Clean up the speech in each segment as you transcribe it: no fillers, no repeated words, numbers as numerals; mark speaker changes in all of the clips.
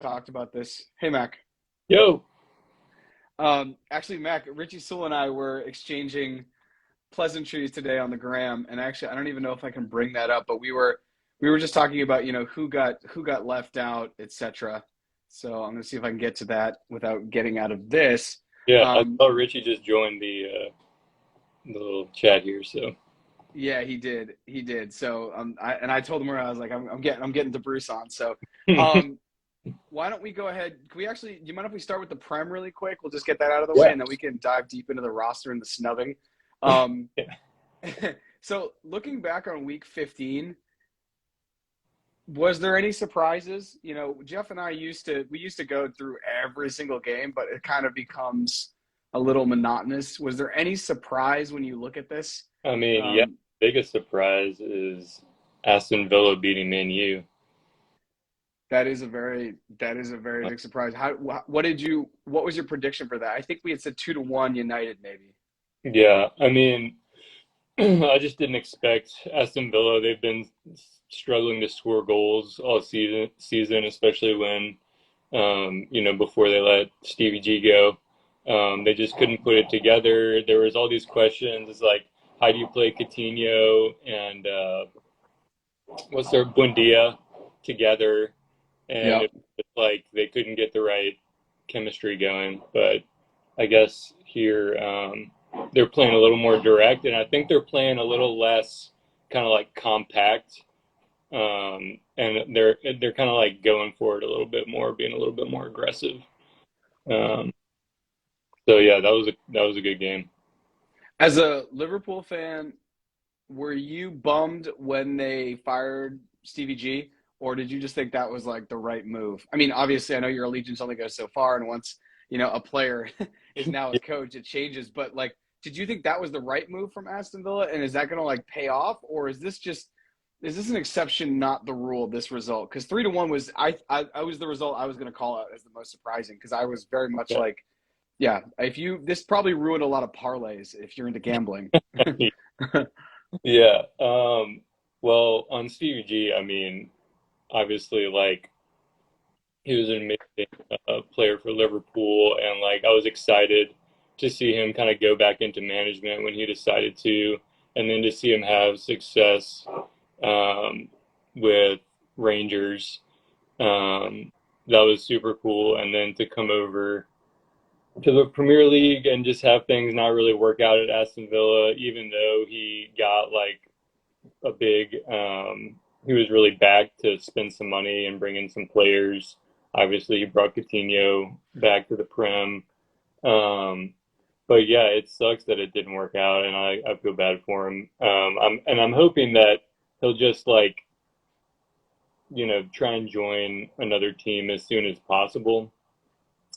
Speaker 1: talked about this. Hey, Mac.
Speaker 2: Yo.
Speaker 1: Actually, Mac, Richie Sewell and I were exchanging pleasantries today on the gram, and actually, I don't even know if I can bring that up, but we were just talking about who got left out, etc. So I'm gonna see if I can get to that without getting out of this.
Speaker 2: Yeah, I
Speaker 1: Um,
Speaker 2: saw Richie just joined the little chat here, so
Speaker 1: yeah, he did, he did. So I told him where I was like, I'm getting to Bruce on. So
Speaker 2: yeah.
Speaker 1: um, why don't we go ahead? Can we actually? Do you mind if we start with the Prem really quick? We'll just get that out of the way, and then we can dive deep into the roster and the snubbing. Um, so looking back on Week 15, was there any surprises? You know, Jeff and I used to go through every single game, but it kind of becomes a little monotonous. Was there any surprise when you look at this?
Speaker 2: I mean, yeah,
Speaker 1: Um,
Speaker 2: biggest surprise is Aston Villa beating Man U.
Speaker 1: that is a very big surprise. What was your prediction for that? I think we had said 2-1 United, maybe.
Speaker 2: Yeah, I mean, I just didn't expect Aston Villa. They've been struggling to score goals all season, especially when before they let Stevie G go. They just couldn't put it together. There was all these questions. It's like, how do you play Coutinho and what's their Buendia together? And
Speaker 1: Yep.
Speaker 2: it was like they couldn't get the right chemistry going. But I guess here they're playing a little more direct, and I think they're playing a little less kind of like compact. And they're kind of like going for it a little bit more, being a little bit more aggressive. Um, so yeah, that was a good game.
Speaker 1: As a Liverpool fan, were you bummed when they fired Stevie G, or did you just think that was like the right move? I mean, obviously, I know your allegiance only goes so far, and once a player is now a coach, it changes. But like, did you think that was the right move from Aston Villa, and is that going to like pay off, or is this an exception, not the rule? This result, because 3-1 was I was the result I was going to call out as the most surprising because I was very much
Speaker 2: Yeah.
Speaker 1: like, yeah, if you this probably ruined a lot of parlays if you're into gambling.
Speaker 2: Yeah. Well, on Stevie G, I mean, obviously, like he was an amazing player for Liverpool, and like I was excited to see him kind of go back into management when he decided to, and then to see him have success um, with Rangers. That was super cool, and then to come over to the Premier League and just have things not really work out at Aston Villa, even though he got like a big, he was really back to spend some money and bring in some players. Obviously, he brought Coutinho back to the Prem. Um, but yeah, it sucks that it didn't work out, and I feel bad for him. I'm hoping that he'll just like try and join another team as soon as possible.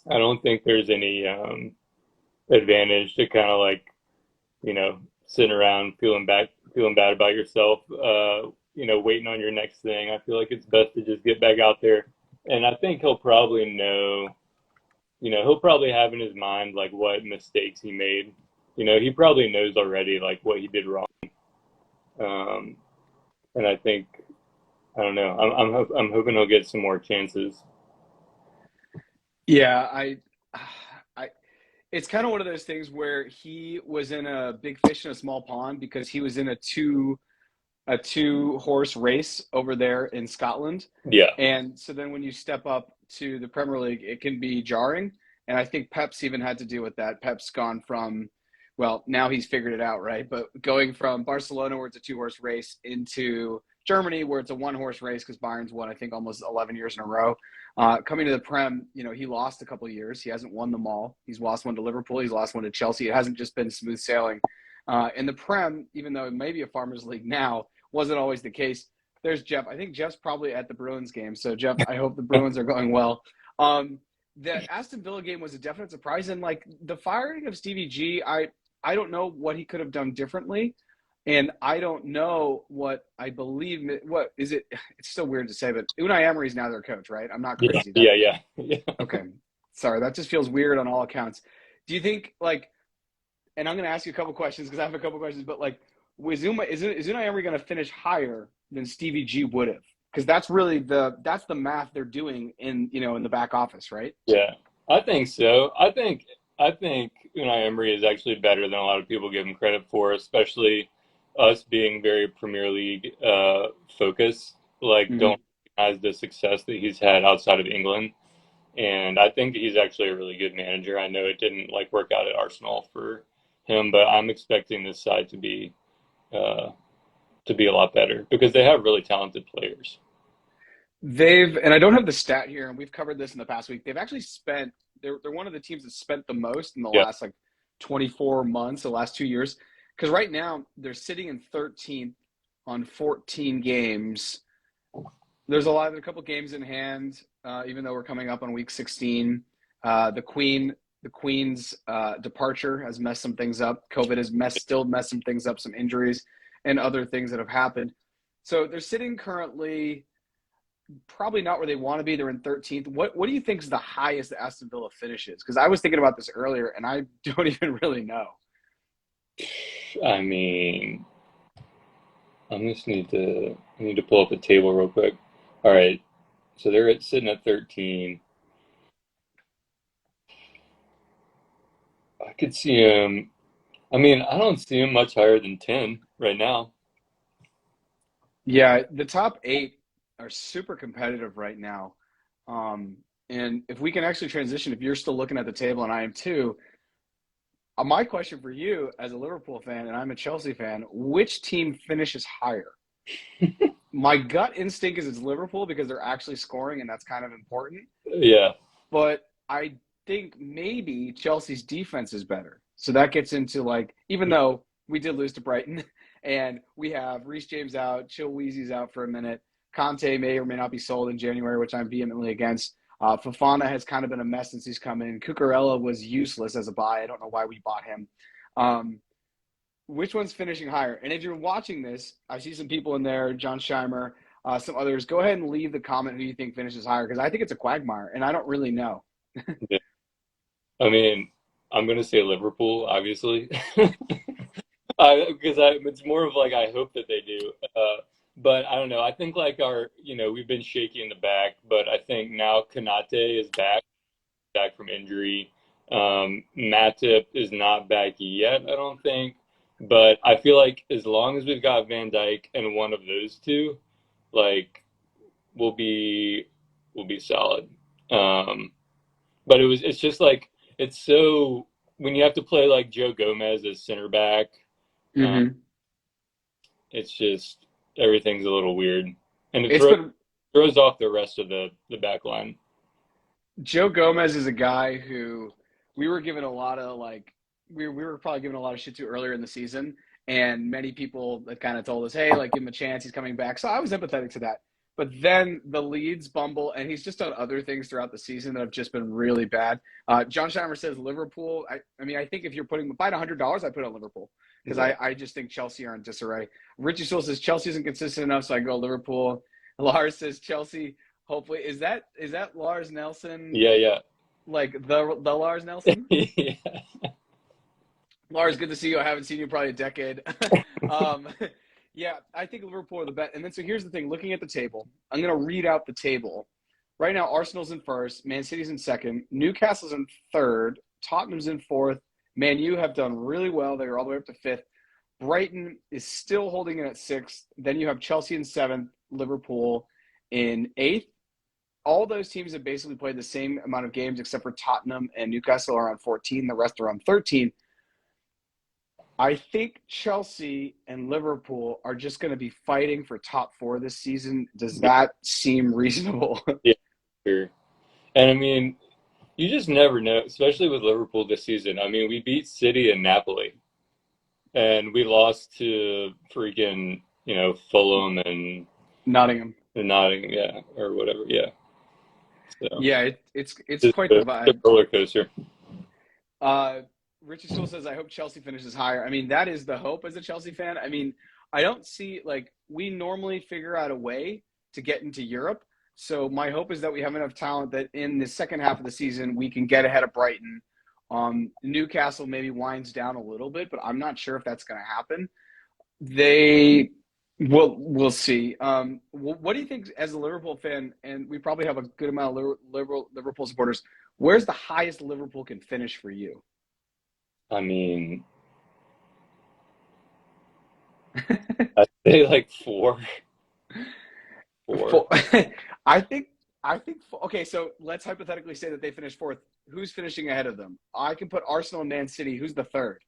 Speaker 2: I don't think there's any advantage to kind of like sitting around feeling bad about yourself, waiting on your next thing. I feel like it's best to just get back out there. And I think he'll probably know, he'll probably have in his mind like what mistakes he made. He probably knows already like what he did wrong. Um, and I think I don't know. I'm hoping he'll get some more chances.
Speaker 1: Yeah, I, it's kind of one of those things where he was in a big fish in a small pond because he was in a two horse race over there in Scotland.
Speaker 2: Yeah,
Speaker 1: And so then when you step up to the Premier League, it can be jarring. And I think Pep's even had to deal with that. Pep's gone from, well, now he's figured it out, right? But going from Barcelona, where it's a two horse race, into Germany, where it's a one horse race because Bayern's won, I think, almost 11 years in a row. Coming to the Prem, he lost a couple of years. He hasn't won them all. He's lost one to Liverpool. He's lost one to Chelsea. It hasn't just been smooth sailing. In the Prem, even though it may be a Farmers League now, wasn't always the case. There's Jeff. I think Jeff's probably at the Bruins game. So, Jeff, I hope the Bruins are going well. The Aston Villa game was a definite surprise. And, like, the firing of Stevie G, I don't know what he could have done differently. And I don't know what I believe. What is it? It's still weird to say, but Unai Emery is now their coach, right? I'm not
Speaker 2: yeah,
Speaker 1: crazy. That
Speaker 2: yeah, yeah, yeah.
Speaker 1: okay? Sorry, that just feels weird on all accounts. Do you think like? And I'm going to ask you a couple questions because I have a couple questions. But like, is Unai Emery going to finish higher than Stevie G would have? because that's the math they're doing in in the back office, right?
Speaker 2: Yeah, I think so. I think Unai Emery is actually better than a lot of people give him credit for, especially us being very Premier League focused. Like,
Speaker 1: Hmm.
Speaker 2: don't recognize the success that he's had outside of England, and I think he's actually a really good manager. I know it didn't like work out at Arsenal for him, but I'm expecting this side uh, to be a lot better because they have really talented players.
Speaker 1: And I don't have the stat here, and we've covered this in the past week. They've actually they're one of the teams that spent the most in the
Speaker 2: Yeah,
Speaker 1: last like 24 months, the last 2 years. Because right now they're sitting in 13th on 14 games. There's a couple games in hand, even though we're coming up on week 16. The Queen's departure has messed some things up. COVID has still messed some things up, some injuries and other things that have happened. So they're sitting currently probably not where they want to be. They're in 13th. What do you think is the highest that Aston Villa finishes? Because I was thinking about this earlier, and I don't even really know.
Speaker 2: I mean, I need to pull up the table real quick. All right, so sitting at 13. I could see him. I mean, I don't see him much higher than 10 right now.
Speaker 1: Yeah, the top eight are super competitive right now. Um, and if we can actually transition, if you're still looking at the table, and I am too, my question for you as a Liverpool fan, and I'm a Chelsea fan, which team finishes higher? My gut instinct is it's Liverpool because they're actually scoring, and that's kind of important.
Speaker 2: Yeah,
Speaker 1: But I think maybe Chelsea's defense is better. So that gets into like, even though we did lose to Brighton and we have Reece James out, Chilweezy's out for a minute, Conte may or may not be sold in January, which I'm vehemently against. Fafana has kind of been a mess since he's come in. Cucurella was useless as a buy. I don't know why we bought him. Um, which one's finishing higher? And if you're watching this, I see some people in there, John Scheimer, some others. Go ahead and leave the comment who you think finishes higher because I think it's a quagmire, and I don't really know.
Speaker 2: yeah. I mean, I'm gonna say Liverpool, obviously, because it's more of like I hope that they do. But I don't know. I think like we've been shaky in the back, but I think now Kanate is back from injury. Matip is not back yet, I don't think. But I feel like as long as we've got Van Dijk and one of those two, like we'll be we'll be solid. Um, but it's just like it's so when you have to play like Joe Gomez as center back, uh,
Speaker 1: Mm-hmm.
Speaker 2: it's just everything's a little weird, and it
Speaker 1: It's been
Speaker 2: throws off the rest of the back line.
Speaker 1: Joe Gomez is a guy who we were given a lot of like we were probably given a lot of shit to earlier in the season, and many people that kind of told us, "Hey, like give him a chance, he's coming back." So I was empathetic to that. But then the leads bumble, and he's just done other things throughout the season that have just been really bad. John Scheimer says Liverpool. I mean, I think if you're if I had $100, I put on Liverpool because
Speaker 2: Yeah,
Speaker 1: I just think Chelsea are in disarray. Richie Sewell says Chelsea isn't consistent enough, so I go Liverpool. Lars says Chelsea. Hopefully, is that Lars Nelson
Speaker 2: yeah,
Speaker 1: like the Lars Nelson?
Speaker 2: yeah.
Speaker 1: Lars, good to see you. I haven't seen you probably a decade. um, yeah, I think Liverpool are the bet. And then so here's the thing: looking at the table, I'm going to read out the table. Right now, Arsenal's in first, Man City's in second, Newcastle's in third, Tottenham's in fourth. Man U have done really well. They're all the way up to fifth. Brighton is still holding it at sixth. Then you have Chelsea in seventh, Liverpool in eighth. All those teams have basically played the same amount of games except for Tottenham and Newcastle are on 14. The rest are on 13. I think Chelsea and Liverpool are just going to be fighting for top four this season. Does that seem reasonable?
Speaker 2: Yeah, sure. And I mean, you just never know, especially with Liverpool this season. I mean, we beat City and Napoli, and we lost to freaking, Fulham
Speaker 1: Nottingham.
Speaker 2: and Nottingham, yeah, or whatever, yeah. So
Speaker 1: Yeah, it's
Speaker 2: just
Speaker 1: quite the
Speaker 2: a
Speaker 1: vibe.
Speaker 2: roller coaster.
Speaker 1: Uh, Richard Sewell says, "I hope Chelsea finishes higher." I mean, that is the hope as a Chelsea fan. I mean, I don't see like we normally figure out a way to get into Europe. So my hope is that we have enough talent that in the second half of the season we can get ahead of Brighton. Newcastle maybe winds down a little bit, but I'm not sure if that's going to happen. They We'll see. What do you think as a Liverpool fan? And we probably have a good amount of Liverpool supporters. Where's the highest Liverpool can finish for you?
Speaker 2: I mean, I'd say like four, four.
Speaker 1: Four. I think. Okay, so let's hypothetically say that they finish fourth. Who's finishing ahead of them? I can put Arsenal and Man City. Who's the third?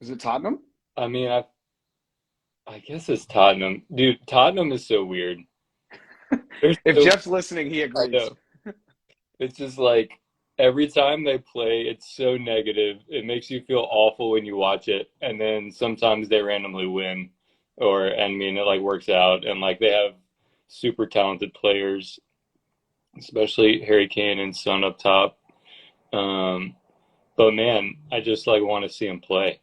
Speaker 1: Is it Tottenham?
Speaker 2: I mean, I guess it's Tottenham. Dude, Tottenham is so weird. They're
Speaker 1: If
Speaker 2: so,
Speaker 1: Jeff's listening, he
Speaker 2: I
Speaker 1: agrees.
Speaker 2: know. It's just like every time they play, it's so negative. It makes you feel awful when you watch it. And then sometimes they randomly win, I mean, it like works out. And like they have super talented players, especially Harry Kane and Son up top. Um, but man, I just like want to see him play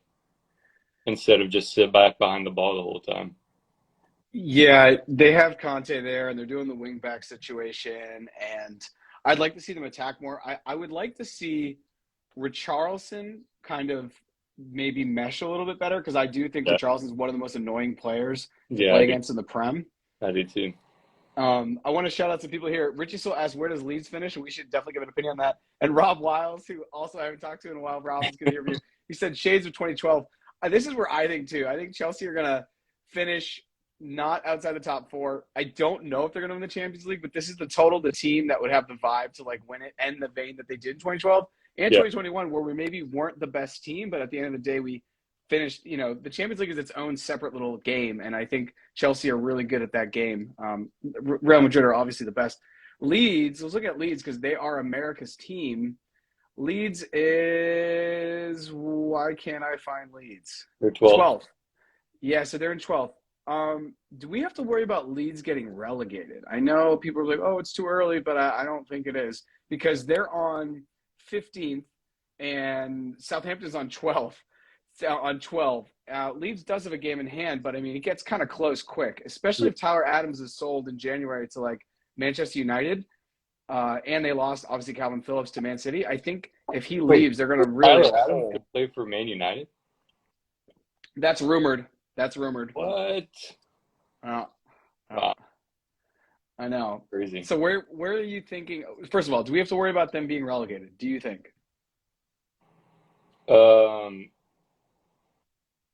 Speaker 2: instead of just sit back behind the ball the whole time.
Speaker 1: Yeah, they have Conte there, and they're doing the wing back situation, and I'd like to see them attack more. I would like to see Richarlison kind of maybe mesh a little bit better because I do think
Speaker 2: Yeah,
Speaker 1: Richarlison is one of the most annoying players to
Speaker 2: yeah,
Speaker 1: play against in the Prem.
Speaker 2: I do too.
Speaker 1: I want to shout out to people here. Richie Soul asked, "Where does Leeds finish?" And we should definitely give an opinion on that. And Rob Wiles, who also I haven't talked to in a while, Rob is going to hear from you. He said shades of 2012. This is where I think too. I think Chelsea are going to finish not outside the top four. I don't know if they're going to win the Champions League, but this is the team that would have the vibe to like win it and the vein that they did in 2012 and
Speaker 2: Yeah,
Speaker 1: 2021, where we maybe weren't the best team, but at the end of the day, we finished. The Champions League is its own separate little game, and I think Chelsea are really good at that game. Real Madrid are obviously the best. Leeds, let's look at Leeds because they are America's team. Leeds is why can't I find Leeds?
Speaker 2: they're 12th.
Speaker 1: 12th. Yeah, so they're in 12th. Do we have to worry about Leeds getting relegated? I know people are like, oh, it's too early, but I don't think it is because they're on 15th and Southampton's on 12th. On 12. Leeds does have a game in hand, but I mean, it gets kind of close quick, especially
Speaker 2: Yeah.
Speaker 1: if Tyler Adams is sold in January to like Manchester United. And they lost, obviously, Calvin Phillips to Man City. I think if he
Speaker 2: Wait,
Speaker 1: leaves, they're going to really
Speaker 2: Tyler
Speaker 1: go
Speaker 2: Adams
Speaker 1: hole.
Speaker 2: could play for Man United?
Speaker 1: That's rumored. That's rumored.
Speaker 2: What?
Speaker 1: Uh, uh,
Speaker 2: Wow,
Speaker 1: I know.
Speaker 2: crazy.
Speaker 1: So where are you thinking? First of all, do we have to worry about them being relegated? Do you think?
Speaker 2: Um,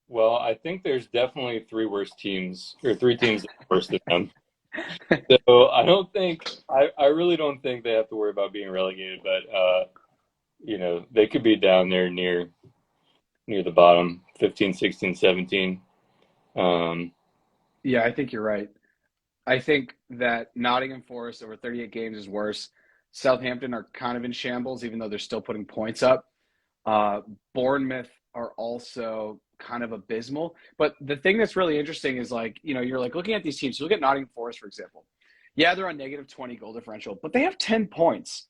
Speaker 2: well, I think there's definitely three worse teams, or three teams that are worse than them. So I really don't think they have to worry about being relegated, but they could be down there near the bottom, 15, 16, 17. Um,
Speaker 1: Yeah, I think you're right. I think that Nottingham Forest over 38 games is worse. Southampton are kind of in shambles, even though they're still putting points up. Uh, Bournemouth are also kind of abysmal. But the thing that's really interesting is like, you're like looking at these teams. You look at Nottingham Forest, for example. Yeah, they're on negative 20 goal differential, but they have 10 points.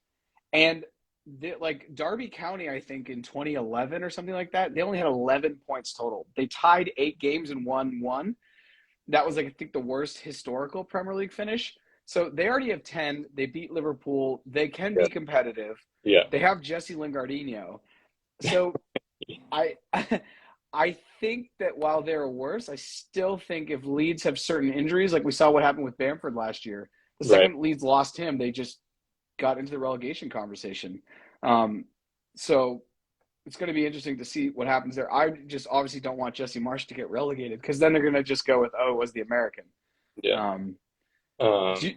Speaker 1: And like Derby County, I think in 2011 or something like that, they only had 11 points total. They tied 8 games and won one. That was like I think the worst historical Premier League finish. So they already have 10. They beat Liverpool. They can
Speaker 2: yeah,
Speaker 1: be competitive.
Speaker 2: yeah,
Speaker 1: They have Jesse Lingardinho. So I I think that while they're worse, I still think if Leeds have certain injuries, like we saw what happened with Bamford last year, the
Speaker 2: right.
Speaker 1: second Leeds lost him, they just got into the relegation conversation. Um, so it's going to be interesting to see what happens there. I just obviously don't want Jesse Marsh to get relegated because then they're going to just go with, oh, it was the American.
Speaker 2: Yeah.
Speaker 1: Um, do you,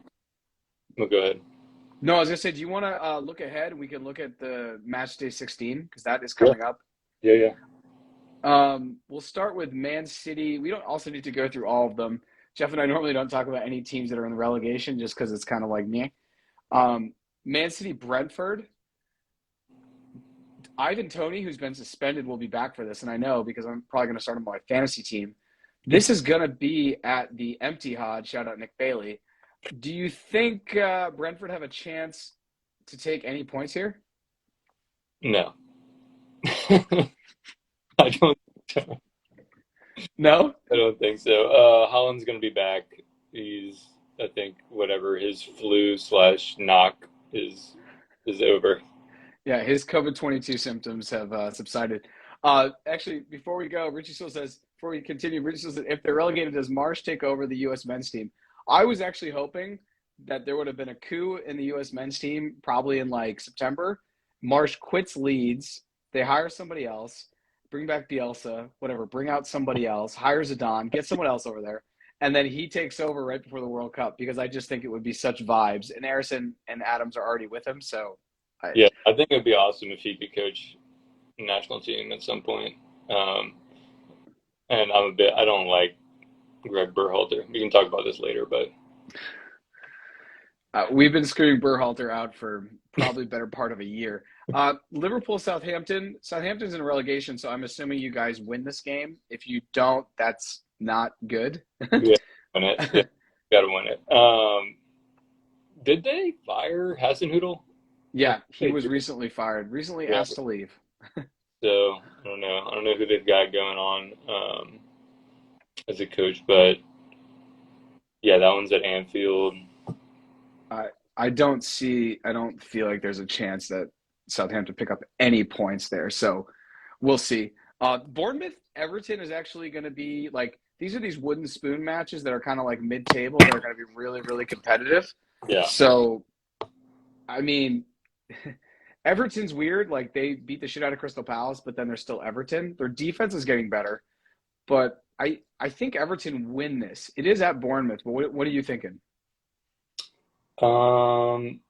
Speaker 2: Well, go ahead.
Speaker 1: no, I was going to say, do you want to look ahead? We can look at the match day 16 because that is
Speaker 2: Yeah,
Speaker 1: coming up.
Speaker 2: yeah, yeah.
Speaker 1: We'll start with Man City. We don't also need to go through all of them. Jeff and I normally don't talk about any teams that are in the relegation just because it's kind of like me. Man City, Brentford. Ivan Toney, who's been suspended, will be back for this, and I know because I'm probably going to start him on my fantasy team. This is going to be at the Empty Hod. Shout out Nick Bailey. Do you think Brentford have a chance to take any points here?
Speaker 2: No. I don't
Speaker 1: No?
Speaker 2: I don't think so. Holland's gonna be back. I think whatever his flu slash knock is over.
Speaker 1: Yeah, his COVID-22 symptoms have subsided. Actually, before we go, Richie still says before we continue, if they're relegated, does Marsh take over the U.S. men's team? I was actually hoping that there would have been a coup in the U.S. men's team, probably in like September. Marsh quits Leeds. They hire somebody else, bring back Bielsa, whatever, bring out somebody else, hire Zidane, get someone else over there. And then he takes over right before the World Cup because I just think it would be such vibes. And Harrison and Adams are already with him. So
Speaker 2: Yeah, I think it'd be awesome if he could coach the national team at some point. Um, and I don't like Greg Berhalter. We can talk about this later, but
Speaker 1: we've been screwing Berhalter out for probably better part of a year. Liverpool, Southampton. Southampton's in relegation, so I'm assuming you guys win this game. If you don't, that's not good.
Speaker 2: yeah, win it. Yeah, gotta win it. Did they fire Hasenhüttl?
Speaker 1: Yeah, he
Speaker 2: They
Speaker 1: was
Speaker 2: did.
Speaker 1: recently fired, recently
Speaker 2: Yeah.
Speaker 1: asked to leave.
Speaker 2: So I don't know. I don't know who they've got going on as a coach, but yeah, that one's at Anfield.
Speaker 1: I don't feel like there's a chance that Southampton pick up any points there. So we'll see. Bournemouth, Everton is actually going to be like, these are these wooden spoon matches that are kind of like mid-table that are going to be really, really competitive.
Speaker 2: Yeah.
Speaker 1: So, I mean, Everton's weird. Like they beat the shit out of Crystal Palace, but then they're still Everton. Their defense is getting better, but I think Everton win this. It is at Bournemouth, but what are you thinking?
Speaker 2: Um,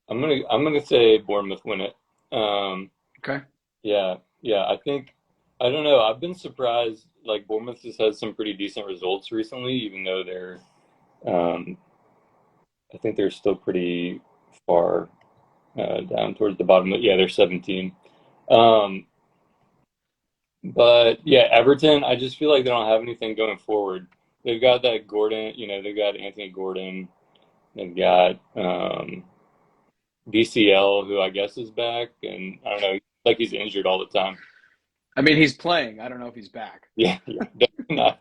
Speaker 2: I'm gonna say Bournemouth win it. Um,
Speaker 1: Okay.
Speaker 2: yeah, yeah. I don't know. I've been surprised. Like Bournemouth has had some pretty decent results recently, even though um, I think they're still pretty far down towards the bottom. Yeah, they're 17. Um, but yeah, Everton. I just feel like they don't have anything going forward. They've got that Gordon. They've got Anthony Gordon. They've got DCL, who I guess is back, and I don't know, like he's injured all the time.
Speaker 1: I mean, he's playing. I don't know if he's back.
Speaker 2: Yeah, yeah, definitely not.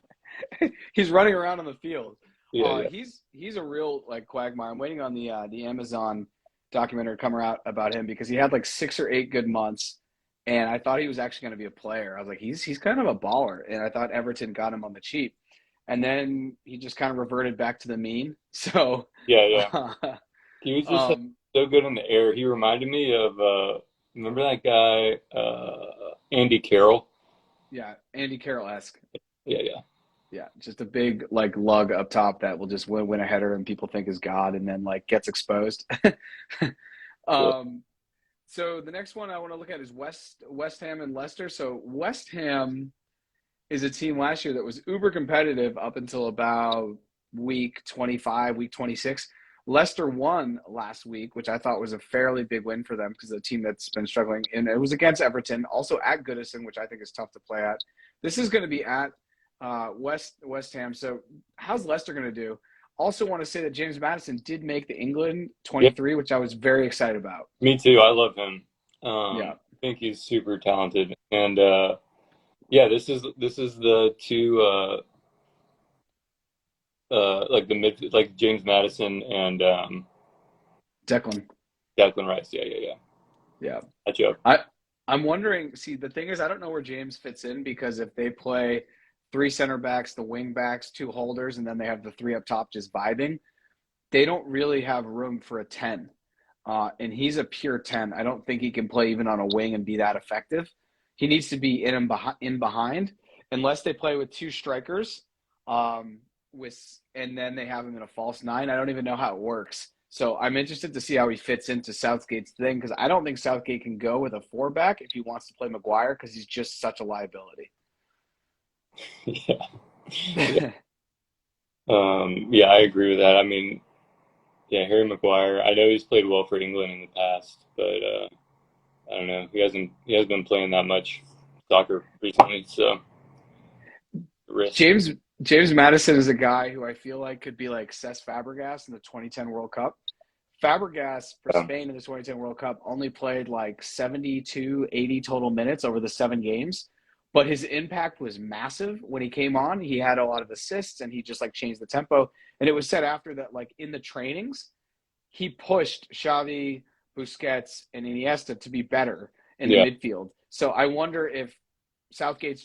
Speaker 1: He's running around on the field.
Speaker 2: Yeah, yeah,
Speaker 1: He's a real like quagmire. I'm waiting on the Amazon documentary to come out about him because he had like 6 or 8 good months, and I thought he was actually going to be a player. I was like, he's kind of a baller, and I thought Everton got him on the cheap, and then he just kind of reverted back to the mean. So,
Speaker 2: yeah, yeah.
Speaker 1: uh,
Speaker 2: He was just
Speaker 1: um,
Speaker 2: so good in the air. He reminded me of remember that guy Andy Carroll?
Speaker 1: yeah, Andy Carroll-esque.
Speaker 2: Yeah, yeah,
Speaker 1: Yeah, just a big like lug up top that will just win a header and people think is God and then like gets exposed.
Speaker 2: yeah.
Speaker 1: um, so the next one I want to look at is West Ham and Leicester. So West Ham is a team last year that was uber competitive up until about week 25, week 26. Leicester won last week, which I thought was a fairly big win for them because the team that's been struggling. And it was against Everton, also at Goodison, which I think is tough to play at. This is going to be at West Ham. So how's Leicester going to do? Also want to say that James Maddison did make the England
Speaker 2: Yeah,
Speaker 1: 23, which I was very excited about.
Speaker 2: me too. I love him.
Speaker 1: Yeah,
Speaker 2: I think he's super talented, and yeah, this is the two like the mid like James Madison and
Speaker 1: Declan.
Speaker 2: Declan Rice. Yeah, yeah, yeah.
Speaker 1: Yeah.
Speaker 2: Catch up.
Speaker 1: I I'm wondering, see, the thing is I don't know where James fits in because if they play three center backs, the wing backs, two holders, and then they have the three up top just vibing, they don't really have room for a 10. And he's a pure 10. I don't think he can play even on a wing and be that effective. He needs to be in behind, unless they play with two strikers, with and then they have him in a false nine. I don't even know how it works. So I'm interested to see how he fits into Southgate's thing because I don't think Southgate can go with a four back if he wants to play Maguire because he's just such a liability.
Speaker 2: Yeah. Yeah. Yeah, I agree with that. I mean, yeah, Harry Maguire. I know he's played well for England in the past, but I don't know. He hasn't been playing that much soccer recently, so risk.
Speaker 1: James James Madison is a guy who I feel like could be like Cesc Fabregas in the 2010 World Cup. Fabregas for
Speaker 2: Yeah.
Speaker 1: Spain in the 2010 World Cup only played like 72, 80 total minutes over the 7 games, but his impact was massive when he came on. He had a lot of assists and he just like changed the tempo. And it was said after that, like in the trainings, he pushed Xavi, Busquets, and Iniesta to be better in the
Speaker 2: Yeah.
Speaker 1: midfield. So I wonder if Southgate's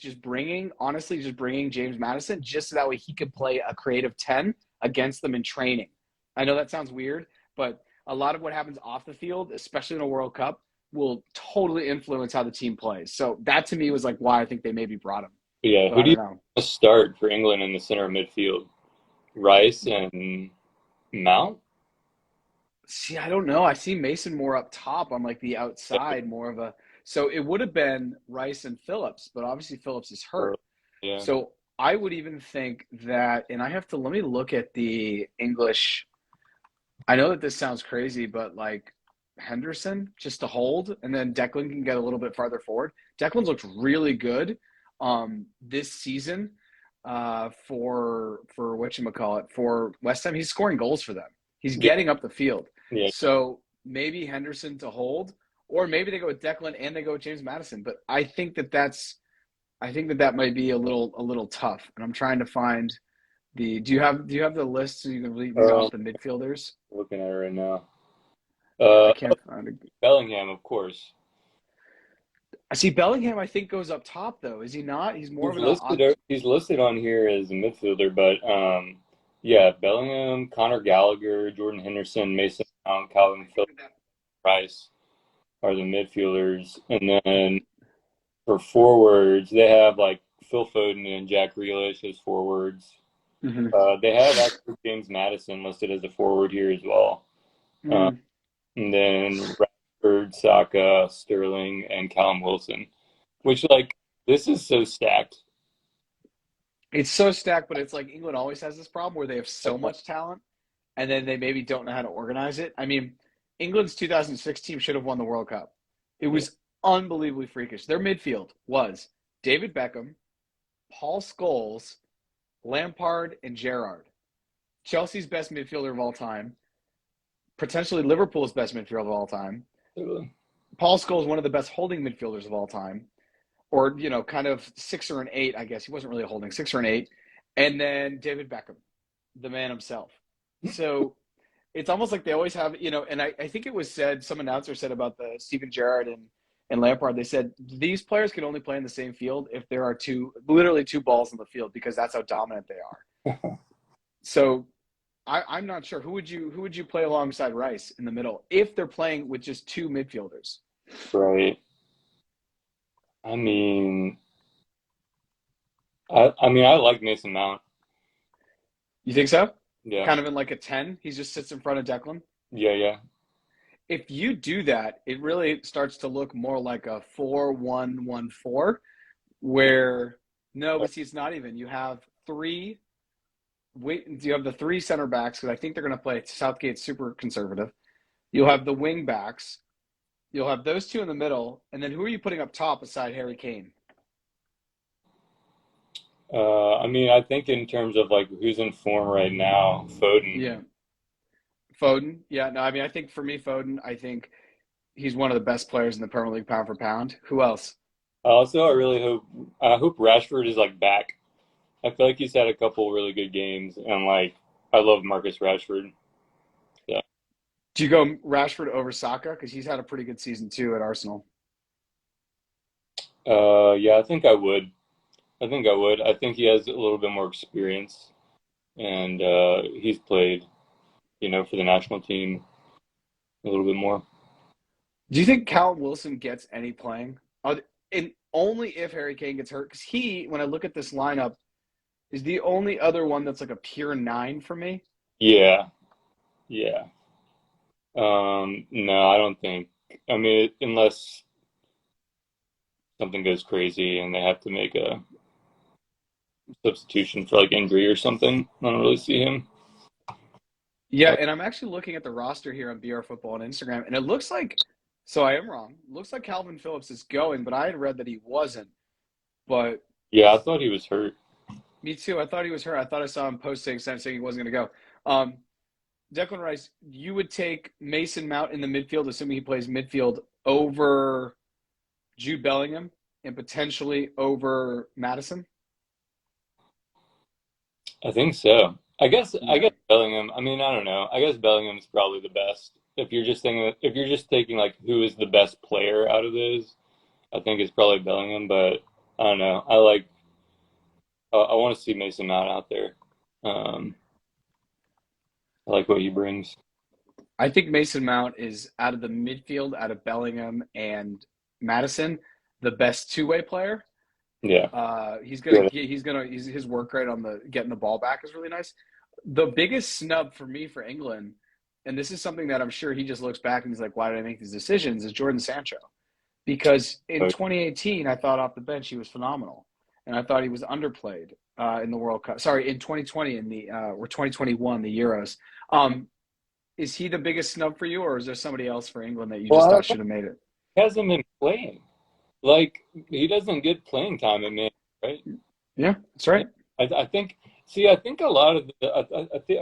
Speaker 1: honestly, just bringing James Madison just so that way he could play a creative 10 against them in training. I know that sounds weird, but a lot of what happens off the field, especially in a World Cup, will totally influence how the team plays. So that to me was like why I think they maybe brought him.
Speaker 2: Yeah,
Speaker 1: But
Speaker 2: who
Speaker 1: I
Speaker 2: do
Speaker 1: don't
Speaker 2: you
Speaker 1: know.
Speaker 2: start for England in the center of midfield? Rice and Mount?
Speaker 1: See, I don't know. I see Mason more up top on like the outside, more of a. So it would have been Rice and Phillips, but obviously Phillips is
Speaker 2: Or,
Speaker 1: hurt.
Speaker 2: yeah.
Speaker 1: So I would even think that, and I have to let me look at the English. I know that this sounds crazy, but like Henderson just to hold, and then Declan can get a little bit farther forward. Declan's looked really good this season for whatchamacallit, for West Ham. He's scoring goals for them. He's
Speaker 2: Yeah,
Speaker 1: getting up the field.
Speaker 2: yeah.
Speaker 1: So maybe Henderson to hold, or maybe they go with Declan and they go with James Madison. But I think that that might be a little tough. And I'm trying to find the. Do you have the list so you can read
Speaker 2: Um,
Speaker 1: off the midfielders?
Speaker 2: looking at it right now.
Speaker 1: I
Speaker 2: Uh,
Speaker 1: can't find it.
Speaker 2: Bellingham, of course.
Speaker 1: I see Bellingham. I think goes up top though. Is he not? He's more of an.
Speaker 2: He's listed on here as a midfielder, but yeah, Bellingham, Conor Gallagher, Jordan Henderson, Mason Mount,
Speaker 1: I
Speaker 2: Calvin
Speaker 1: think
Speaker 2: Phillips,
Speaker 1: that that.
Speaker 2: Price are the midfielders, and then for forwards, they have like Phil Foden and Jack Grealish as forwards.
Speaker 1: Mm-hmm.
Speaker 2: They have actually James Madison listed as a forward here as well. Uh,
Speaker 1: Mm.
Speaker 2: and then Rashford, Saka, Sterling, and Callum Wilson, which like this is so stacked.
Speaker 1: It's so stacked, but it's like England always has this problem where they have so much talent, and then they maybe don't know how to organize it. I mean, England's 2006 team should have won the World Cup. It
Speaker 2: Yeah,
Speaker 1: was unbelievably freakish. Their midfield was David Beckham, Paul Scholes, Lampard, and Gerrard. Chelsea's best midfielder of all time, potentially Liverpool's best midfielder of all time.
Speaker 2: totally.
Speaker 1: Paul Scholes, one of the best holding midfielders of all time, or kind of six or an eight, I guess. He wasn't really holding, six or an eight. And then David Beckham, the man himself. So it's almost like they always have, and I think it was said, some announcer said about the Steven Gerrard and Lampard, they said these players can only play in the same field if there are literally two balls in the field because that's how dominant they are. So I'm not sure who would you play alongside Rice in the middle if they're playing with just two midfielders.
Speaker 2: Right. I mean, I like Mason Mount.
Speaker 1: You think so?
Speaker 2: Yeah,
Speaker 1: Kind of in like a 10. He just sits in front of Declan.
Speaker 2: yeah, yeah.
Speaker 1: If you do that, it really starts to look more like a 4-1-1-4 where no, but see, it's not even. You have the three center backs because I think they're going to play Southgate super conservative. You'll have the wing backs. You'll have those two in the middle, and then who are you putting up top beside Harry Kane?
Speaker 2: I think in terms of like who's in form right now, Foden.
Speaker 1: Yeah, Foden. Yeah, no, I mean, I think for me, Foden. I think he's one of the best players in the Premier League pound for pound. Who else?
Speaker 2: Also, I hope Rashford is like back. I feel like he's had a couple really good games, and like I love Marcus Rashford. Yeah.
Speaker 1: Do you go Rashford over Saka because he's had a pretty good season too at Arsenal?
Speaker 2: Yeah, I think I would. I think I would. I think he has a little bit more experience, and he's played, for the national team a little bit more.
Speaker 1: Do you think Callum Wilson gets any playing? And only if Harry Kane gets hurt, because when I look at this lineup, is the only other one that's like a pure nine for me.
Speaker 2: Yeah, yeah. No, I don't think. I mean, unless something goes crazy and they have to make a substitution for like injury or something, I don't really see him.
Speaker 1: Yeah, and I'm actually looking at the roster here on BR Football on Instagram, and it looks like, so I am wrong. It looks like Calvin Phillips is going, but I had read that he wasn't. But
Speaker 2: Yeah, I thought he was hurt.
Speaker 1: me too. I thought he was hurt. I thought I saw him posting saying he wasn't going to go. Declan Rice, you would take Mason Mount in the midfield, assuming he plays midfield, over Jude Bellingham and potentially over Madison?
Speaker 2: I think so. I
Speaker 1: Yeah.
Speaker 2: guess Bellingham. I mean, I don't know. I guess Bellingham's probably the best. If you're just taking like who is the best player out of those, I think it's probably Bellingham. But I don't know. I want to see Mason Mount out there. Um, I like what he brings.
Speaker 1: I think Mason Mount is out of the midfield, out of Bellingham and Madison, the best two-way player.
Speaker 2: Yeah.
Speaker 1: He's
Speaker 2: Good.
Speaker 1: his work rate on the getting the ball back is really nice. The biggest snub for me for England, and this is something that I'm sure he just looks back and he's like, why did I make these decisions? Is Jordan Sancho. Because in
Speaker 2: Oh,
Speaker 1: 2018, I thought off the bench he was phenomenal, and I thought he was underplayed in the World Cup. Sorry, in 2020 in the or 2021 the Euros. Um, is he the biggest snub for you, or is there somebody else for England that you
Speaker 2: well,
Speaker 1: just
Speaker 2: I
Speaker 1: thought
Speaker 2: don't know.
Speaker 1: should have made it?
Speaker 2: He hasn't been playing. Like he doesn't get playing time in Man, right?
Speaker 1: Yeah, that's right.
Speaker 2: I think. See, I think a lot of the.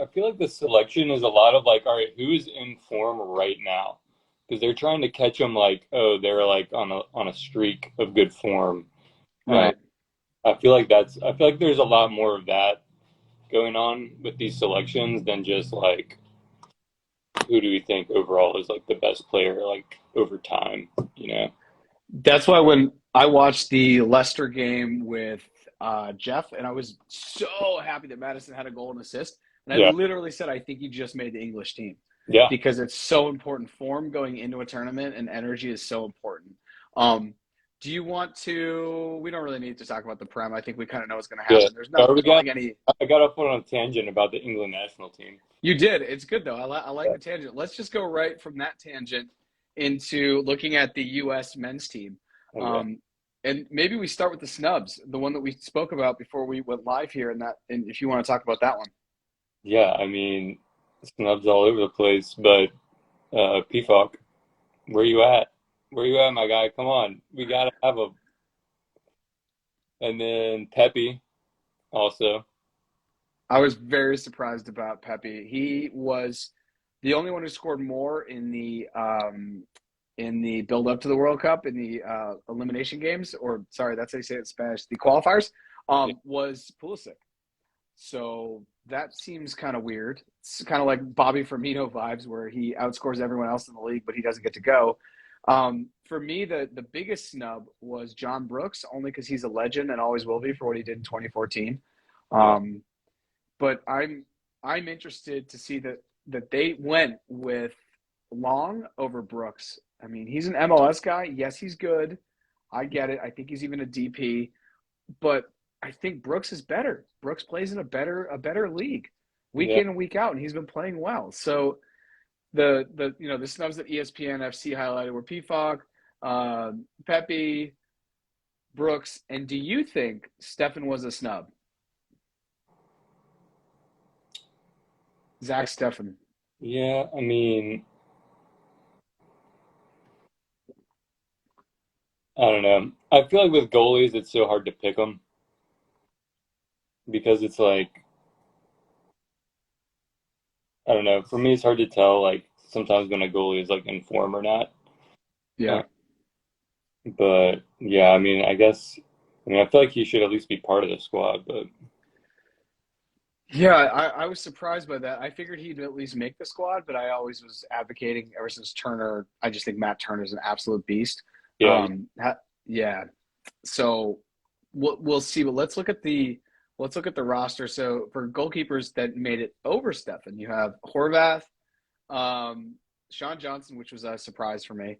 Speaker 2: I feel like the selection is a lot of like, all right, who's in form right now? Because they're trying to catch them like, oh, they're like on a streak of good form. Uh,
Speaker 1: Right.
Speaker 2: I feel like there's a lot more of that going on with these selections than just like who do we think overall is like the best player like over time, you know?
Speaker 1: That's why when I watched the Leicester game with Jeff, and I was so happy that Madison had a goal and assist, and I
Speaker 2: Yeah,
Speaker 1: literally said I think he just made the English team
Speaker 2: yeah,
Speaker 1: because it's so important. Form going into a tournament and energy is so important. Um, do you want to? We don't really need to talk about the Prem. I think we kind of know what's going to
Speaker 2: yeah.
Speaker 1: happen. There's no.
Speaker 2: Or
Speaker 1: I
Speaker 2: we
Speaker 1: don't
Speaker 2: got
Speaker 1: think any.
Speaker 2: I got off on a tangent about the England national team.
Speaker 1: You did. It's good though. I like
Speaker 2: Yeah.
Speaker 1: the tangent. Let's just go right from that tangent into looking at the U.S. men's team.
Speaker 2: Okay.
Speaker 1: Um, and maybe we start with the snubs, the one that we spoke about before we went live here, and if you want to talk about that one.
Speaker 2: Yeah, I mean, snubs all over the place, but Peacock, where you at? Where you at, my guy? Come on, we gotta have a. And then Pepe also.
Speaker 1: I was very surprised about Pepe. He was the only one who scored more in the build up to the World Cup in the elimination games, or sorry, that's how you say it in Spanish, the qualifiers,
Speaker 2: Yeah,
Speaker 1: was Pulisic. So that seems kind of weird. It's kind of like Bobby Firmino vibes, where he outscores everyone else in the league, but he doesn't get to go. For me, the biggest snub was John Brooks, only because he's a legend and always will be for what he did in 2014.
Speaker 2: yeah,
Speaker 1: Um, but I'm interested to see that they went with Long over Brooks. I mean, he's an MLS guy. Yes, he's good. I get it. I think he's even a DP, but I think Brooks is better. Brooks plays in a better league week
Speaker 2: yeah,
Speaker 1: in and week out, and he's been playing well. So the snubs that ESPN FC highlighted were PFOC, Pepe, Brooks, and do you think Stefan was a snub? Zach Stefan.
Speaker 2: yeah. I mean, I don't know. I feel like with goalies, it's so hard to pick them because it's like I don't know. For me, it's hard to tell like sometimes when a goalie is like in form or not. Uh,
Speaker 1: Yeah.
Speaker 2: but yeah, I mean, I guess I mean I feel like he should at least be part of the squad. But
Speaker 1: Yeah, I was surprised by that. I figured he'd at least make the squad, but I always was advocating ever since Turner. I just think Matt Turner's an absolute beast.
Speaker 2: yeah,
Speaker 1: Um, yeah. So we'll see. But let's look at the roster. So for goalkeepers that made it over Stefan, you have Horvath, um, Sean Johnson, which was a surprise for me,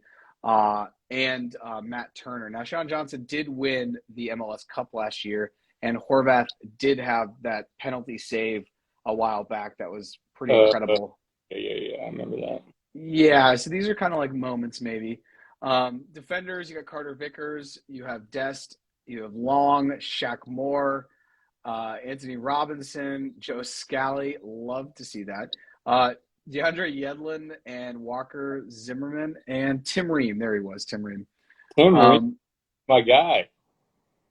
Speaker 1: and Matt Turner. Now, Sean Johnson did win the MLS Cup last year, and Horvath did have that penalty save a while back that was pretty
Speaker 2: uh,
Speaker 1: incredible.
Speaker 2: yeah. I remember that.
Speaker 1: Yeah, so these are kind of like moments, maybe. Defenders, you got Carter Vickers, you have Dest, you have Long, Shaq Moore, Anthony Robinson, Joe Scally. Love to see that. Uh, DeAndre Yedlin and Walker Zimmerman and Tim Ream. There he was, Tim Ream.
Speaker 2: Tim Ream,
Speaker 1: Um,
Speaker 2: my guy,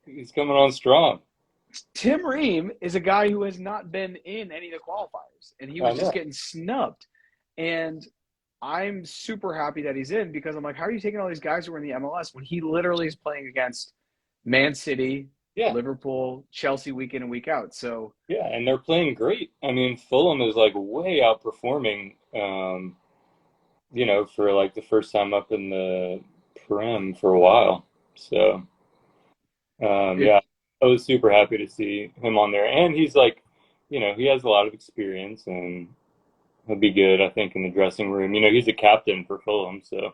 Speaker 2: he's coming on strong.
Speaker 1: Tim Ream is a guy who has not been in any of the qualifiers, and he
Speaker 2: I
Speaker 1: was just
Speaker 2: know.
Speaker 1: getting snubbed. And I'm super happy that he's in because I'm like, how are you taking all these guys who are in the MLS when he literally is playing against Man City,
Speaker 2: Yeah,
Speaker 1: Liverpool, Chelsea week in and week out? So
Speaker 2: yeah, and they're playing great. I mean, Fulham is like way outperforming. For like the first time up in the Prem for a while. So
Speaker 1: If
Speaker 2: Yeah, I was super happy to see him on there, and he's like, he has a lot of experience, and he'll be good, I think, in the dressing room. He's a captain for Fulham, so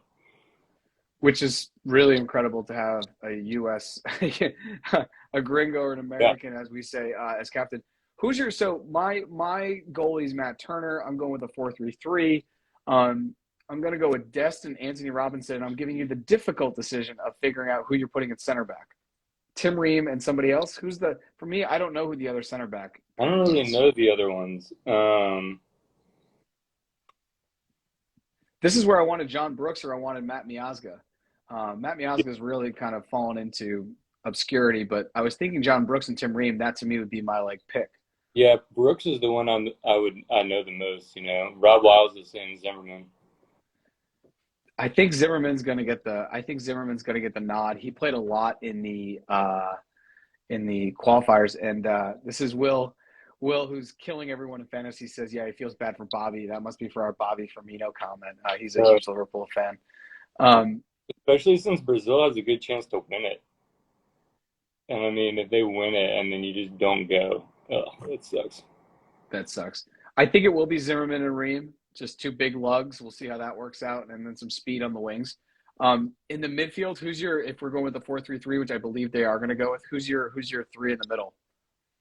Speaker 1: which is really incredible to have a U.S. a gringo or an
Speaker 2: yeah.
Speaker 1: American, as we say, as captain. Who's your so my goalie's Matt Turner. I'm going with a 4-3-3. I'm going to go with Destin Anthony Robinson. I'm giving you the difficult decision of figuring out who you're putting at center back. Tim Ream and somebody else. Who's the for me? I don't know who the other center back
Speaker 2: I don't really
Speaker 1: is.
Speaker 2: know the other ones.
Speaker 1: This is where I wanted John Brooks or I wanted Matt Miazga. Matt Miazga has really kind of fallen into obscurity, but I was thinking John Brooks and Tim Ream. That to me would be my like pick.
Speaker 2: Yeah, Brooks is the one I know the most. Rob Wiles is saying Zimmerman.
Speaker 1: I think Zimmerman's going to get the. I think Zimmerman's going to get the nod. He played a lot in the qualifiers, and this is Will. Will, who's killing everyone in fantasy, says, "Yeah, he feels bad for Bobby. That must be for our Bobby Firmino comment. He's a
Speaker 2: Uh,
Speaker 1: huge Liverpool fan." Um,
Speaker 2: Especially since Brazil has a good chance to win it. And I mean, if they win it and then you just don't go, it sucks.
Speaker 1: That sucks. I think it will be Zimmerman and Ream, just two big lugs. We'll see how that works out, and then some speed on the wings. In the midfield, who's your if we're going with the 4-3-3, which I believe they are going to go with, who's your three in the middle?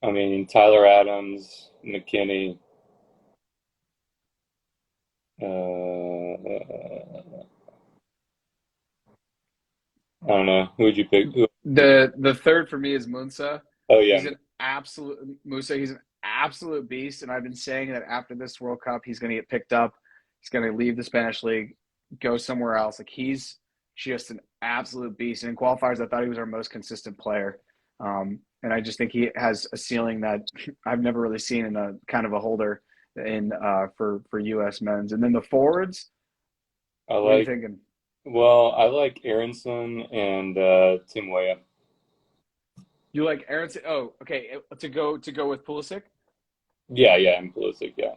Speaker 2: I mean, Tyler Adams, McKinney, I don't know. Who would you pick?
Speaker 1: The third for me is Munsa.
Speaker 2: Oh
Speaker 1: He's
Speaker 2: yeah,
Speaker 1: an absolute Musa. He's an absolute beast, and I've been saying that after this World Cup, he's going to get picked up. He's going to leave the Spanish league, go somewhere else. Like he's just an absolute beast. And in qualifiers, I thought he was our most consistent player. And I just think he has a ceiling that I've never really seen in a kind of a holder in for U.S. men's. And then the forwards,
Speaker 2: I
Speaker 1: what are you
Speaker 2: like.
Speaker 1: thinking?
Speaker 2: Well, I like Aronson and Tim Weah.
Speaker 1: You like Aaron? Oh, okay. To go with Pulisic.
Speaker 2: Yeah, yeah, and Pulisic. Yeah,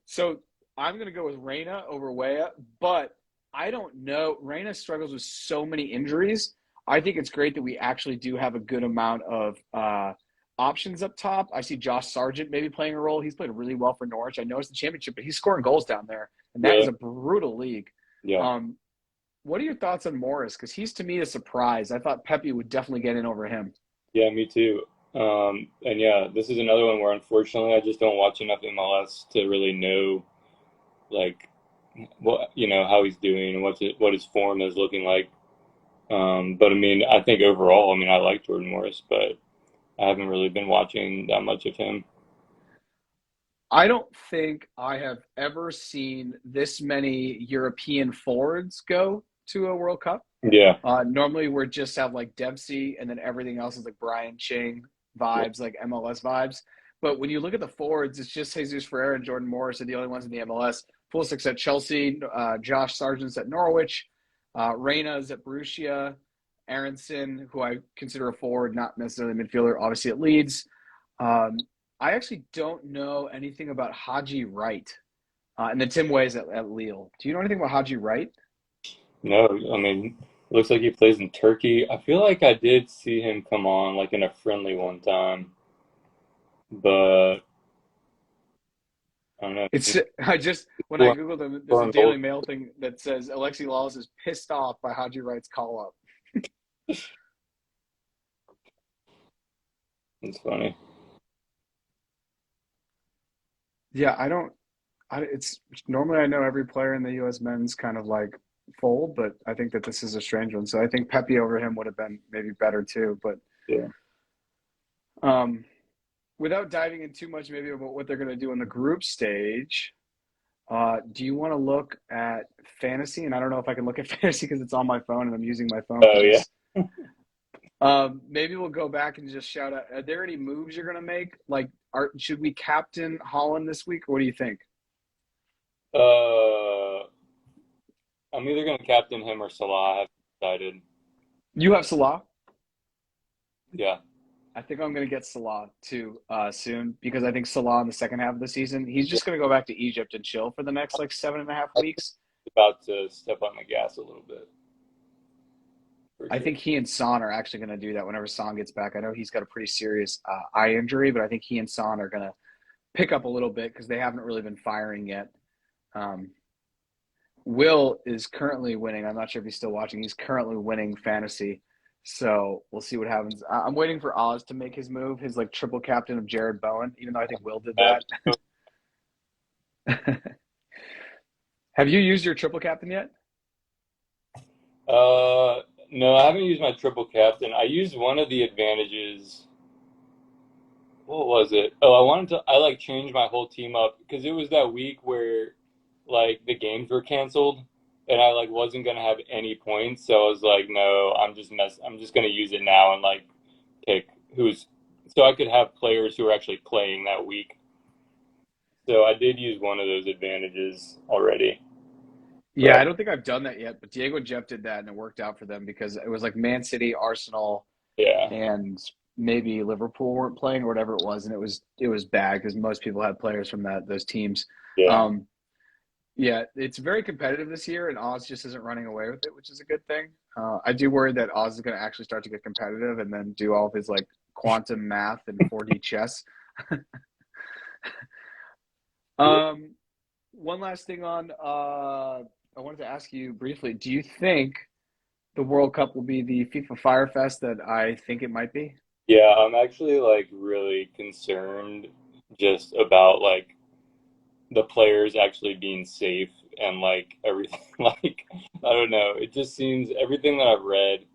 Speaker 1: So I'm going to go with Reyna over Weah, but I don't know. Reyna struggles with so many injuries. I think it's great that we actually do have a good amount of options up top. I see Josh Sargent maybe playing a role. He's played really well for Norwich. I know it's the championship, but he's scoring goals down there, and that is
Speaker 2: really.
Speaker 1: a brutal league.
Speaker 2: Yeah,
Speaker 1: Um, what are your thoughts on Morris? Because he's to me a surprise. I thought Pepe would definitely get in over him.
Speaker 2: yeah, me too. And yeah, this is another one where unfortunately I just don't watch enough MLS to really know like what how he's doing and what his form is looking like. But I mean, I think overall, I mean, I like Jordan Morris, but I haven't really been watching that much of him.
Speaker 1: I don't think I have ever seen this many European forwards go to a World Cup.
Speaker 2: Yeah,
Speaker 1: Normally, we just have like Dempsey, and then everything else is like Brian Ching
Speaker 2: yeah,
Speaker 1: vibes, like MLS vibes. But when you look at the forwards, it's just Jesus Ferreira and Jordan Morris are the only ones in the MLS. Pulisic's at Chelsea, Josh Sargent's at Norwich, Reyna's at Borussia, Aronson, who I consider a forward, not necessarily a midfielder, obviously at Leeds. Um, I actually don't know anything about Haji Wright, and then Tim Ways at Lille. Do you know anything about Haji Wright?
Speaker 2: no, I mean, it looks like he plays in Turkey. I feel like I did see him come on like in a friendly one time, but I don't know.
Speaker 1: It's I just when I
Speaker 2: Scoring
Speaker 1: googled him, there's a
Speaker 2: scoring
Speaker 1: Daily
Speaker 2: goals.
Speaker 1: Mail thing that says Alexi Lalas is pissed off by Haji Wright's call up.
Speaker 2: It's funny.
Speaker 1: Yeah, I don't. It's normally I know every player in the U.S. men's kind of like fold, but I think that this is a strange one. So I think Pepe over him would have been maybe better too. But
Speaker 2: Yeah.
Speaker 1: um, without diving in too much, maybe about what they're going to do in the group stage, do you want to look at fantasy? And I don't know if I can look at fantasy because it's on my phone and I'm using my phone for
Speaker 2: Oh yeah.
Speaker 1: this. Maybe we'll go back and just shout out. Are there any moves you're gonna make? Like, should we captain Holland this week, or what do you think?
Speaker 2: Uh, I'm either gonna captain him or Salah. I haven't decided.
Speaker 1: You have Salah.
Speaker 2: Yeah.
Speaker 1: I think I'm gonna get Salah too soon because I think Salah in the second half of the season, he's just gonna go back to Egypt and chill for the next like 7.5 weeks.
Speaker 2: About to step on the gas a little bit. for
Speaker 1: I
Speaker 2: sure.
Speaker 1: think he and Son are actually going to do that whenever Son gets back. I know he's got a pretty serious eye injury, but I think he and Son are going to pick up a little bit because they haven't really been firing yet. Um, Will is currently winning. I'm not sure if he's still watching. He's currently winning fantasy. So we'll see what happens. I'm waiting for Oz to make his move, his like triple captain of Jared Bowen, even though I think Will did that. Have you used your triple captain yet?
Speaker 2: No, I haven't used my triple captain. I used one of the advantages. What was it? Oh, I like changed my whole team up because it was that week where like the games were canceled and I like wasn't gonna have any points. So I was like, no, I'm just gonna use it now and like pick who's so I could have players who are actually playing that week. So I did use one of those advantages already.
Speaker 1: Yeah,
Speaker 2: But
Speaker 1: I don't think I've done that yet, but Diego and Jeff did that and it worked out for them because it was like Man City, Arsenal,
Speaker 2: yeah,
Speaker 1: and maybe Liverpool weren't playing or whatever it was, and it was bad because most people had players from those teams.
Speaker 2: yeah.
Speaker 1: Um, yeah, it's very competitive this year, and Oz just isn't running away with it, which is a good thing. I do worry that Oz is going to actually start to get competitive and then do all of his like quantum math and 4D chess. Um, One last thing on, I wanted to ask you briefly. Do you think the World Cup will be the FIFA Firefest that I think it might be?
Speaker 2: Yeah, I'm actually like really concerned just about like the players actually being safe and like everything like I don't know. It just seems everything that I've read,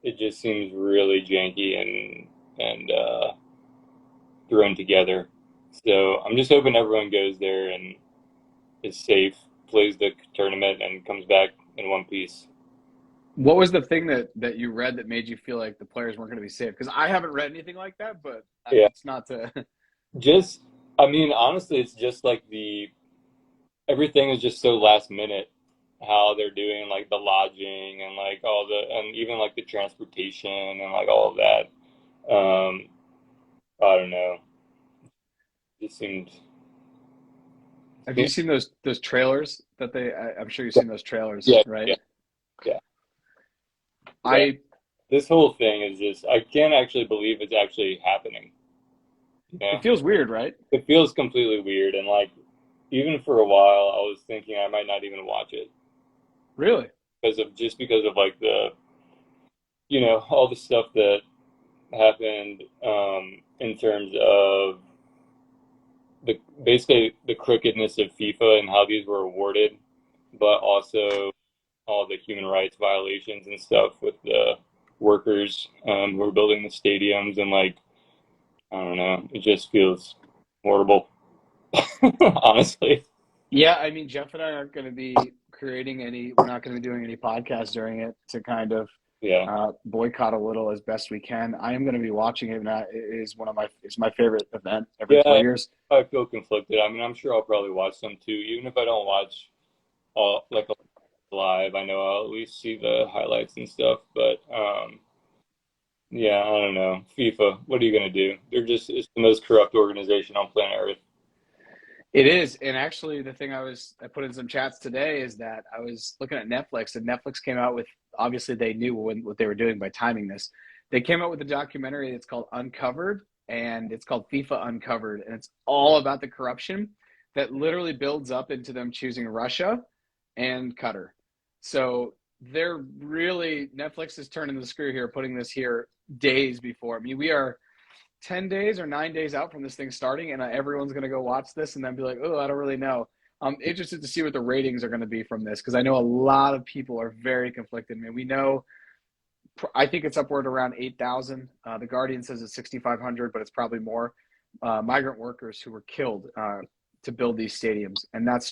Speaker 2: it just seems really janky and thrown together. So I'm just hoping everyone goes there and is safe, plays the tournament and comes back in one piece.
Speaker 1: What was the thing that you read that made you feel like the players weren't going to be safe? Because I haven't read anything like that, but
Speaker 2: Yeah.
Speaker 1: it's not to.
Speaker 2: Just I mean, honestly, it's just like the everything is just so last minute how they're doing like the lodging and like all the and even like the transportation and like all of that. I don't know. It seemed
Speaker 1: Have you seen those trailers that I'm sure you've
Speaker 2: yeah,
Speaker 1: seen those trailers,
Speaker 2: yeah,
Speaker 1: right?
Speaker 2: yeah, yeah. Yeah.
Speaker 1: I
Speaker 2: This whole thing is just I can't actually believe it's actually happening. You know?
Speaker 1: It feels weird, right?
Speaker 2: It feels completely weird and like even for a while I was thinking I might not even watch it
Speaker 1: Really?
Speaker 2: because of like the all the stuff that happened in terms of the basically the crookedness of FIFA and how these were awarded, but also all the human rights violations and stuff with the workers who are building the stadiums and like I don't know, it just feels horrible, honestly.
Speaker 1: Yeah, I mean, Jeff and I aren't going to be creating any. We're not going to be doing any podcasts during it to kind of
Speaker 2: Yeah,
Speaker 1: boycott a little as best we can. I am going to be watching it, and it is it's my favorite event every four
Speaker 2: yeah,
Speaker 1: years.
Speaker 2: I feel conflicted. I mean, I'm sure I'll probably watch some too, even if I don't watch all like live. I know I'll at least see the highlights and stuff, but yeah, I don't know. FIFA, what are you gonna do? It's the most corrupt organization on planet Earth.
Speaker 1: It is, and actually, the thing I put in some chats today is that I was looking at Netflix, and Netflix came out with obviously they knew what they were doing by timing this. They came out with a documentary. It's called Uncovered, and it's called FIFA Uncovered, and it's all about the corruption that literally builds up into them choosing Russia and Qatar. So they're really Netflix is turning the screw here, putting this here days before. I mean, we are 10 days or 9 days out from this thing starting, and everyone's going to go watch this and then be like, oh, I don't really know. I'm interested to see what the ratings are going to be from this because I know a lot of people are very conflicted. I mean, we know, I think it's upward around 8,000. The Guardian says it's 6,500, but it's probably more migrant workers who were killed to build these stadiums. And that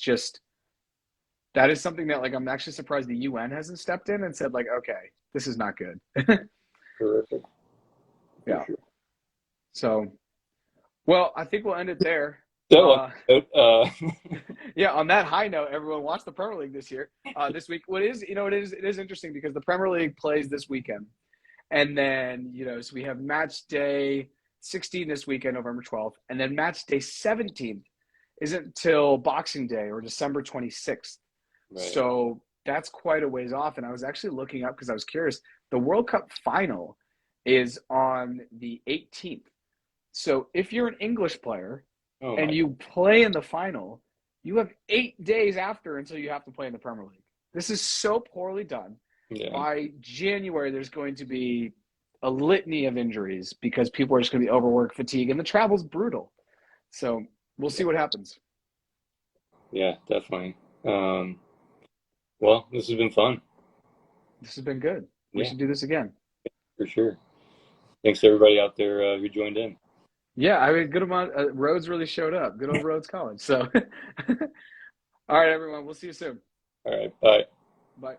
Speaker 1: is something that, like, I'm actually surprised the UN hasn't stepped in and said, like, okay, this is not good.
Speaker 2: Horrific, for
Speaker 1: Yeah.
Speaker 2: sure.
Speaker 1: So, well, I think we'll end it there.
Speaker 2: So,
Speaker 1: Uh, yeah, on that high note, everyone watch the Premier League this year. This week, it is interesting because the Premier League plays this weekend, and then so we have match day 16 this weekend, November 12th, and then match day 17 isn't until Boxing Day or December 26th.
Speaker 2: right.
Speaker 1: So that's quite a ways off. And I was actually looking up because I was curious. The World Cup final is on the 18th. So if you're an English player
Speaker 2: Oh
Speaker 1: and
Speaker 2: my,
Speaker 1: you play in the final, you have 8 days after until you have to play in the Premier League. This is so poorly done.
Speaker 2: yeah,
Speaker 1: By January, there's going to be a litany of injuries because people are just going to be overworked, fatigue, and the travel's brutal. So we'll see what happens.
Speaker 2: yeah, definitely. Um, well, this has been fun.
Speaker 1: This has been good. We
Speaker 2: Yeah,
Speaker 1: should do this again.
Speaker 2: for sure. Thanks to everybody out there who joined in.
Speaker 1: Yeah, I mean, good amount. Rhodes really showed up. Good old Rhodes College. So, all right, everyone. We'll see you soon.
Speaker 2: All right, bye.
Speaker 1: Bye.